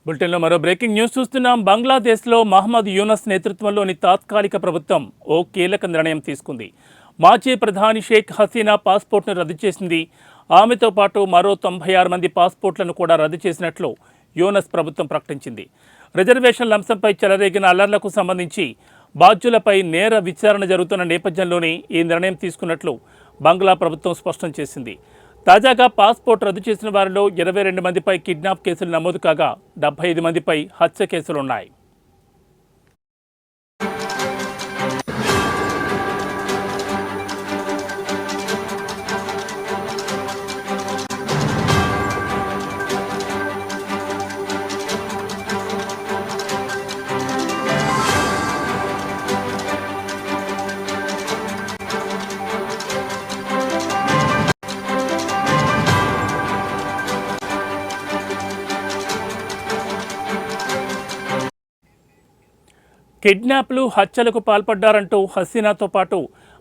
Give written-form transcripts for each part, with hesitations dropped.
బులెటిన్లో మరో breaking news చూస్తున్నాం. బంగ్లాదేశ్లో మహమ్మద్ యూనస్ నేతృత్వంలోని తాత్కాలిక ప్రభుత్వం ఓ కీలక నిర్ణయం తీసుకుంది. మాజీ ప్రధాని షేక్ హసీనా పాస్పోర్ట్ను రద్దు చేసింది. ఆమెతో పాటు మరో 96 మంది పాస్పోర్ట్లను కూడా రద్దు చేసినట్లు యూనస్ ప్రభుత్వం ప్రకటించింది. రిజర్వేషన్ల అంశంపై చెలరేగిన అల్లర్లకు సంబంధించి బాధ్యులపై నేర విచారణ జరుగుతున్న నేపథ్యంలోనే ఈ నిర్ణయం తీసుకున్నట్లు బంగ్లా ప్రభుత్వం స్పష్టం చేసింది. తాజాగా పాస్పోర్ట్ రద్దు చేసిన వారిలో 22 మందిపై కిడ్నాప్ కేసులు నమోదు కాగా 75 మందిపై హత్య కేసులున్నాయి. కిడ్నాప్లు, హత్యలకు పాల్పడ్డారంటూ హసీనాతో పాటు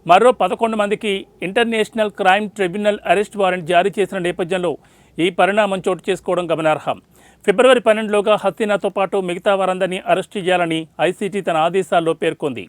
మరో 11 మందికి international crime tribunal arrest warrant జారీ చేసిన నేపథ్యంలో ఈ పరిణామం చోటు చేసుకోవడం గమనార్హం. ఫిబ్రవరి 12లోగా హసీనాతో పాటు మిగతా వారందరినీ అరెస్ట్ చేయాలని ఐసీటీ తన ఆదేశాల్లో పేర్కొంది.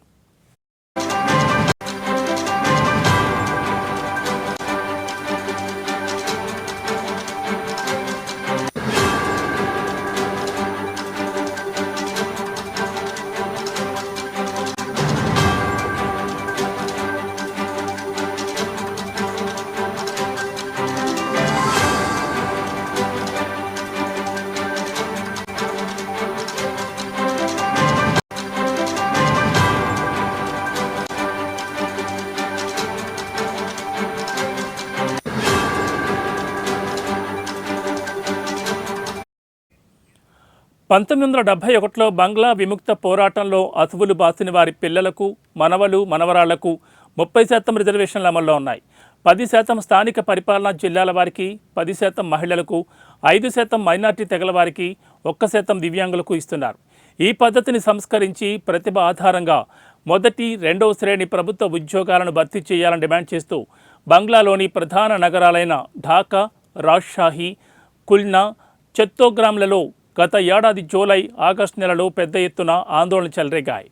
(1971) బంగ్లా విముక్త పోరాటంలో అసువులు బాసిన వారి పిల్లలకు, మనవలు, మనవరాళ్లకు 30% రిజర్వేషన్ల అమల్లో ఉన్నాయి. 10% స్థానిక పరిపాలనా జిల్లాల వారికి, 10% మహిళలకు, 5% మైనార్టీ తెగల వారికి, 1% దివ్యాంగులకు ఇస్తున్నారు. ఈ పద్ధతిని సంస్కరించి ప్రతిభ ఆధారంగా మొదటి, రెండవ శ్రేణి ప్రభుత్వ ఉద్యోగాలను భర్తీ చేయాలని డిమాండ్ చేస్తూ బంగ్లాలోని ప్రధాన నగరాలైన ఢాకా, రాజ్షాహి, కుల్నా, చత్తోగ్రామ్లలో గత ఏడాది జూలై, ఆగస్టు నెలలో పెద్ద ఎత్తున ఆందోళన చెలరేగాయి.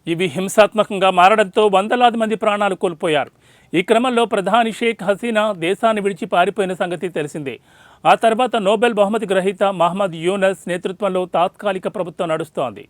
ఇవి హింసాత్మకంగా మారడంతో వందలాది మంది ప్రాణాలు కోల్పోయారు. ఈ క్రమంలో ప్రధాని షేక్ హసీనా దేశాన్ని విడిచి పారిపోయిన సంగతి తెలిసిందే. ఆ తర్వాత నోబెల్ బహుమతి గ్రహీత మహమ్మద్ యూనస్ నేతృత్వంలో తాత్కాలిక ప్రభుత్వం నడుస్తోంది.